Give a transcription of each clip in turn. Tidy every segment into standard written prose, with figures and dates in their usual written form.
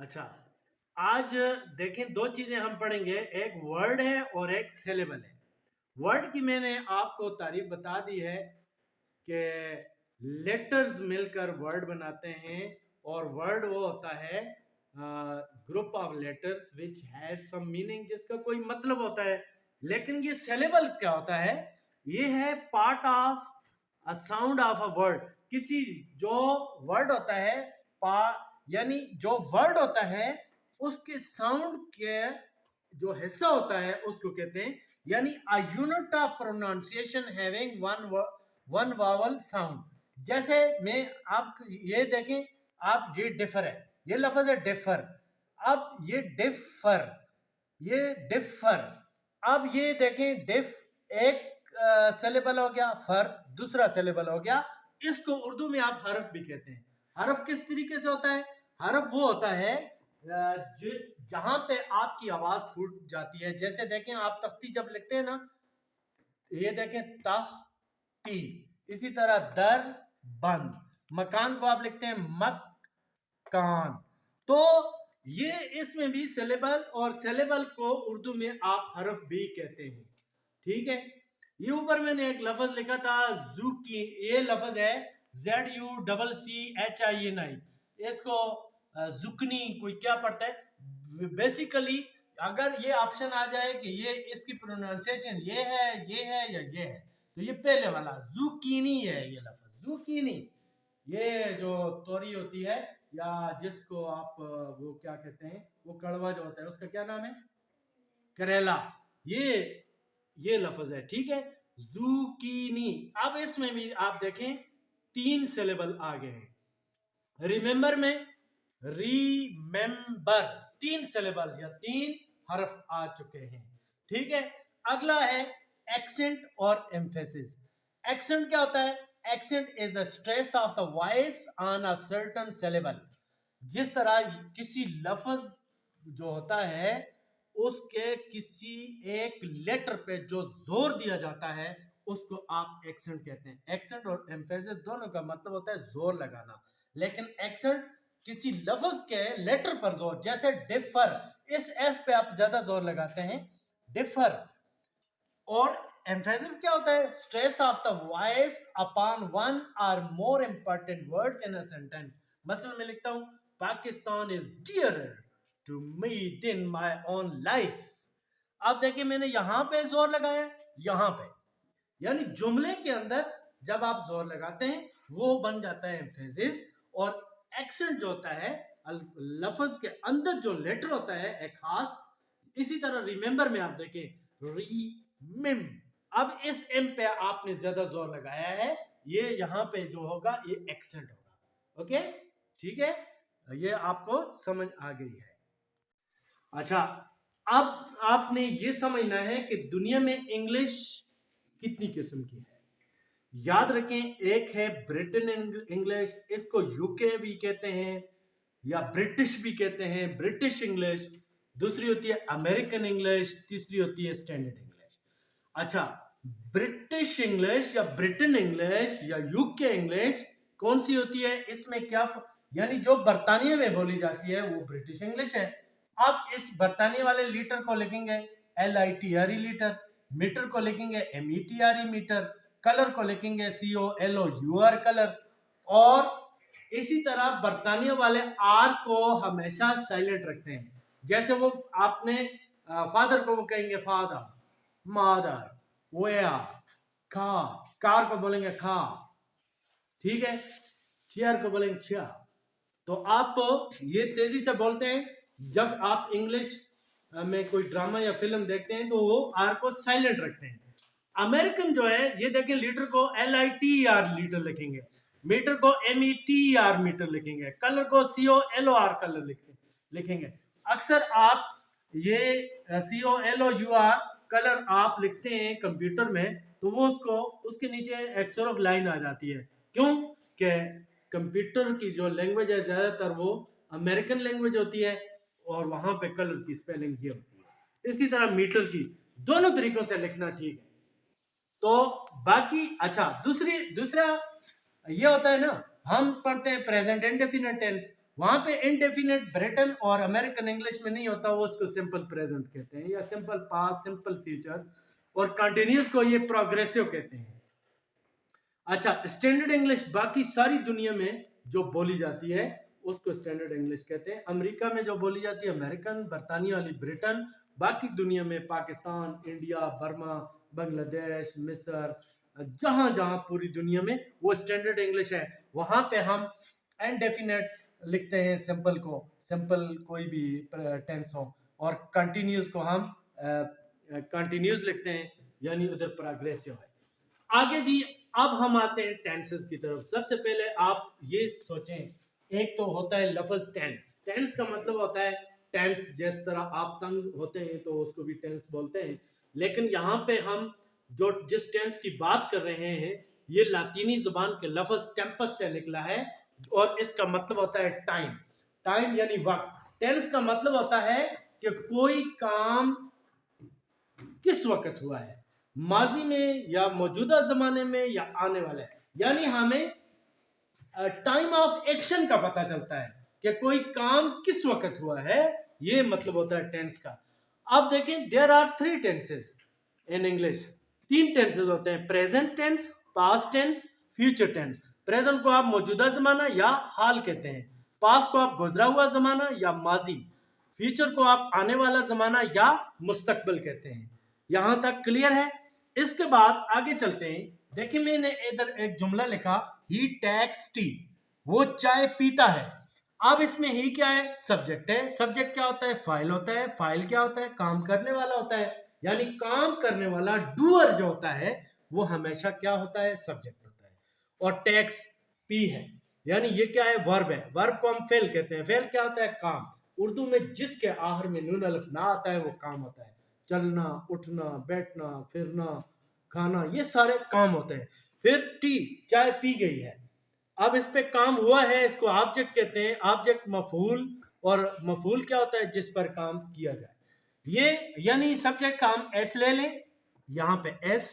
अच्छा, आज देखें दो चीजें हम पढ़ेंगे, एक वर्ड है और एक सिलेबल है। वर्ड की मैंने आपको तारीफ बता दी है कि लेटर्स मिलकर वर्ड बनाते हैं और वर्ड वो होता है group of letters which has some meaning, जिसका कोई मतलब होता है। लेकिन ये सिलेबल क्या होता है? ये है part of a sound of a word. किसी जो वर्ड होता है, यानी जो वर्ड होता है उसके साउंड के जो हिस्सा होता है उसको कहते हैं, यानी a unit of pronunciation having one vowel sound. जैसे मैं आप ये देखें, आप ये डिफर है, ये लफ्ज है डिफर। अब ये डिफर, ये डिफर, अब ये देखें डिफ एक सिलेबल हो गया, फर दूसरा सिलेबल हो गया। इसको उर्दू में आप हरफ भी कहते हैं। हरफ किस तरीके से होता है? हरफ वो होता है जिस जहां पे आपकी आवाज फूट जाती है। जैसे देखें, आप तख्ती जब लिखते हैं ना, ये देखें तख ती, इसी तरह दर बंद, मकान को आप लिखते हैं मकान। तो ये इसमें भी सिलेबल, और सिलेबल को उर्दू में आप हरफ भी कहते हैं। ठीक है, ये ऊपर मैंने एक लफ्ज लिखा था जुकी, ये लफ्ज है ZUCCHINI। इसको जुकनी कोई क्या पढ़ता है बेसिकली? अगर ये ऑप्शन आ जाए कि ये इसकी प्रोनाउंसिएशन ये है, ये है या ये है, तो ये पहले वाला जुकीनी है। ये लफ्ज जुकीनी, ये जो तोरी होती है, या जिसको आप वो क्या कहते हैं, वो कड़वा जो होता है उसका क्या नाम है, करेला, ये लफ्ज है। ठीक है, जुकीनी। अब इसमें भी आप देखें तीन सिलेबल आ गए हैं। रिमेंबर में रीमेंबर, तीन सिलेबल या तीन हरफ आ चुके हैं। ठीक है, अगला है एक्सेंट और एम्फेसिस। एक्सेंट क्या होता है? Accent is the stress of the voice on a certain syllable. जिस तरह किसी लफ्ज जो होता है उसके किसी एक लेटर पे जो जोर दिया जाता है उसको आप एक्सेंट कहते हैं। एक्सेंट और एम्फेसिस दोनों का मतलब होता है जोर लगाना, लेकिन एक्सेंट किसी लफ्ज के लेटर पर जोर, जैसे डिफर, इस एफ पे आप ज्यादा जोर लगाते हैं, डिफर। और एम्फेसिस क्या होता है? Stress of the voice upon one और more important words in a sentence. मसलन मैं लिखता हूं Pakistan is dearer to me than my own life. अब देखिए मैंने यहां पे जोर लगाया, यहां पे, यानी जुमले के अंदर जब आप जोर लगाते हैं वो बन जाता है एम्फेसिस। और एक्सेंट जो होता है लफ्ज के अंदर जो लेटर होता है एक खास। इसी तरह रिमेंबर में आप देखें रीमेम, अब इस एम पे आपने ज्यादा जोर लगाया है, ये यहां पे जो होगा ये एक्सेंट होगा। ओके, ठीक है, ये आपको समझ आ गई है। अच्छा, अब आपने ये समझना है कि दुनिया में इंग्लिश कितनी किस्म की है। याद रखें, एक है ब्रिटेन इंग्लिश, इसको यूके भी कहते हैं या ब्रिटिश भी कहते हैं, ब्रिटिश इंग्लिश। दूसरी होती है अमेरिकन इंग्लिश, तीसरी होती है स्टैंडर्ड इंग्लिश। अच्छा, ब्रिटिश इंग्लिश या ब्रिटेन इंग्लिश या यूके इंग्लिश कौन सी होती है? इसमें क्या, यानी जो बरतानिया में बोली जाती है वो ब्रिटिश इंग्लिश है। अब इस बरतानिया वाले लीटर को लिखेंगे LITRE लीटर, मीटर को लिखेंगे METRE मीटर, कलर को लिखेंगे COLOUR कलर। और इसी तरह बरतानिया वाले आर को हमेशा साइलेंट रखते हैं। जैसे वो आपने फादर को वो कहेंगे फादर, मादर, वेयर, खा, कार को बोलेंगे खा, ठीक है, चेयर को बोलेंगे चेयर। तो आप ये तेजी से बोलते हैं। जब आप इंग्लिश में कोई ड्रामा या फिल्म देखते हैं तो वो आर को साइलेंट रखते हैं। अमेरिकन जो है, ये देखें, लीटर को LITER लीटर लिखेंगे, मीटर को METR मीटर लिखेंगे, कलर को COLOR कलर लिखेंगे। अक्सर आप ये COLOUR कलर आप लिखते हैं कंप्यूटर में तो वो उसको उसके नीचे एक सॉर्ट ऑफ लाइन आ जाती है। क्यों? कि कंप्यूटर की जो लैंग्वेज है ज्यादातर वो अमेरिकन लैंग्वेज होती है और वहां पे कलर की स्पेलिंग ये होती है। इसी तरह मीटर की, दोनों तरीकों से लिखना ठीक है। तो बाकी अच्छा, दूसरा ये होता है ना, हम पढ़ते हैं प्रेजेंट इंडेफिनिट टेंस, वहां पे इनडेफिनेट ब्रिटन और अमेरिकन इंग्लिश में नहीं होता, वो उसको सिंपल प्रेजेंट कहते हैं या सिंपल पास्ट, सिंपल फ्यूचर, और कंटिन्यूस को ये प्रोग्रेसिव कहते हैं। अच्छा, स्टैंडर्ड इंग्लिश बाकी सारी दुनिया में जो बोली जाती है उसको स्टैंडर्ड इंग्लिश कहते हैं। अमेरिका में जो बोली जाती है अमेरिकन, बरतानिया वाली ब्रिटन, बाकी दुनिया में पाकिस्तान, इंडिया, बर्मा, बांग्लादेश, मिस्र, जहां जहां पूरी दुनिया में वो स्टैंडर्ड इंग्लिश है, वहां पे हम इनडेफिनेट लिखते हैं सिंपल को, सिंपल कोई भी टेंस हो, और कंटिन्यूस को हम कंटिन्यूस लिखते हैं, यानी उधर प्रोग्रेसिव है। आगे जी, अब हम आते हैं टेंसेस की तरफ। सबसे पहले आप ये सोचें, एक तो होता है लफ्ज टेंस। टेंस का मतलब होता है टेंस, जिस तरह आप तंग होते हैं तो उसको भी टेंस बोलते हैं, लेकिन यहाँ पे हम जो जिस टेंस की बात कर रहे हैं ये लातीनी जुबान के लफ्ज टेम्पस से निकला है, और इसका मतलब होता है टाइम। टाइम यानी वक्त। टेंस का मतलब होता है कि कोई काम किस वक्त हुआ है, माजी में या मौजूदा जमाने में या आने वाला है, यानी हमें टाइम ऑफ एक्शन का पता चलता है कि कोई काम किस वक्त हुआ है, ये मतलब होता है टेंस का। अब देखें, there are 3 tenses in English. 3 tenses होते हैं, present tense, past tense, future tense. Present को आप मौजूदा जमाना या हाल कहते हैं, पास्ट को आप गुजरा हुआ जमाना या माजी, फ्यूचर को आप आने वाला जमाना या मुस्तकबिल कहते हैं। यहां तक क्लियर है? इसके बाद आगे चलते हैं। देखिए, मैंने इधर एक जुमला लिखा, ही टेक्स टी, वो चाय पीता है। अब इसमें ही क्या है? सब्जेक्ट है। सब्जेक्ट क्या होता है? फाइल होता है। फाइल क्या होता है? काम करने वाला होता है, यानी काम करने वाला डूअर जो होता है वो हमेशा क्या होता है? सब्जेक्ट होता है। और टेक्स पी है, यानी ये क्या है? वर्ब है। वर्ब को हम फेल कहते हैं। फेल क्या होता है? काम। उर्दू में जिसके आखिर में नून अलिफ ना आता है वो काम होता है। चलना, उठना, बैठना, फिरना, खाना, ये सारे काम होते हैं। फिर टी, चाय पी गई है। अब इस पे काम हुआ है, इसको ऑब्जेक्ट कहते हैं। ऑब्जेक्ट मफूल, और मफूल क्या होता है? जिस पर काम किया जाए। ये यानी सब्जेक्ट का हम एस ले लें, यहाँ पे एस,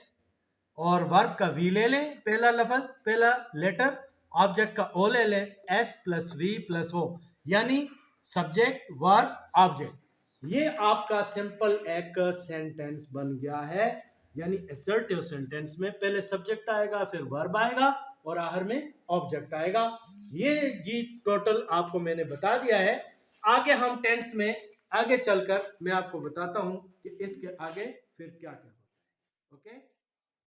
और वर्ब का वी ले लें, पहला लफ्ज, पहला लेटर। ऑब्जेक्ट का ओ ले लें, S plus V plus O, यानी सब्जेक्ट, वर्ब, ऑब्जेक्ट। ये आपका सिंपल एक सेंटेंस बन गया है। यानी असर्टिव सेंटेंस में पहले सब्जेक्ट आएगा, फिर वर्ब आएगा, और आखिर में ऑब्जेक्ट आएगा। ये जी टोटल आपको मैंने बता दिया है। आगे हम टेंस में आगे चलकर मैं आपको बताता हूं कि इसके आगे फिर क्या क्या होता है। ओके।